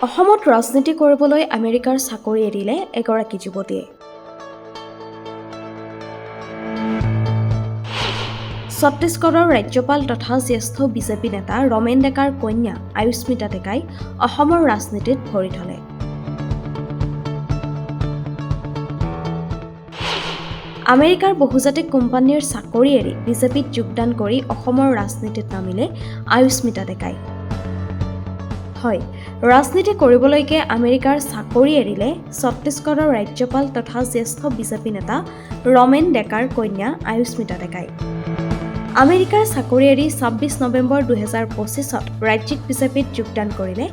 অসমত ৰাজনীতি কৰিবলৈ আমেৰিকাৰ চাকৰি এৰিলে এগৰাকী যুৱতীয়ে। ছত্তীশগড়ৰ ৰাজ্যপাল তথা জ্যেষ্ঠ বিজেপি নেতা ৰমেন ডেকাৰ কন্যা আয়ুস্মিতা ডেকাই অসমৰ ৰাজনীতিত ভৰি থলে। আমেৰিকাৰ বহুজাতিক কোম্পানীৰ চাকৰি এৰি বিজেপিত যোগদান কৰি অসমৰ ৰাজনীতিত নামিলে আয়ুস্মিতা ডেকাই। হয়, ৰাজনীতি কৰিবলৈকে আমেৰিকাৰ চাকৰি এৰিলে ছত্তীশগড়ৰ ৰাজ্যপাল তথা জ্যেষ্ঠ বিজেপি নেতা ৰমেন ডেকাৰ কন্যা আয়ুস্মিতা ডেকাই। আমেৰিকাৰ চাকৰি এৰি ২৬ নৱেম্বৰ ২০২৫ত ৰাজ্যিক বিজেপিত যোগদান কৰিলে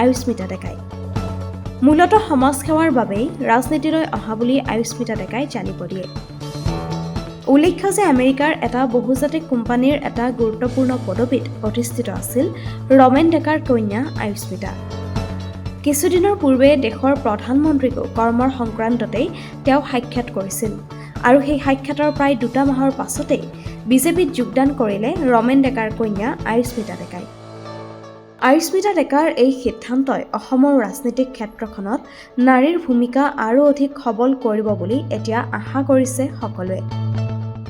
আয়ুস্মিতা ডেকাই। মূলতঃ সমাজ সেৱাৰ বাবেই ৰাজনীতিলৈ অহা বুলি আয়ুস্মিতা ডেকাই জানিব দিয়ে। উল্লেখ্য যে আমেৰিকাৰ এটা বহুজাতিক কোম্পানীৰ এটা গুৰুত্বপূৰ্ণ পদবীত অধিষ্ঠিত আছিল ৰমেন ডেকাৰ কন্যা আয়ুস্মিতা। কিছুদিনৰ পূৰ্বে দেশৰ প্ৰধানমন্ত্ৰীকো কৰ্মৰ সংক্ৰান্ততেই তেওঁ সাক্ষাৎ কৰিছিল আৰু সেই সাক্ষাতৰ প্ৰায় ২ মাহৰ পাছতেই বিজেপিত যোগদান কৰিলে ৰমেন ডেকাৰ কন্যা আয়ুস্মিতা ডেকাই। আয়ুস্মিতা ডেকাৰ এই সিদ্ধান্তই অসমৰ ৰাজনৈতিক ক্ষেত্ৰখনত নাৰীৰ ভূমিকা আৰু অধিক সবল কৰিব বুলি এতিয়া আশা কৰিছে সকলোৱে।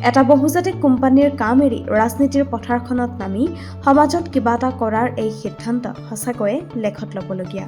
এটা বহুজাতিক কোম্পানীৰ কাম এৰি ৰাজনীতিৰ পথাৰখনত নামি সমাজত কিবা এটা কৰাৰ এই সিদ্ধান্ত সঁচাকৈয়ে লেখত ল'বলগীয়া।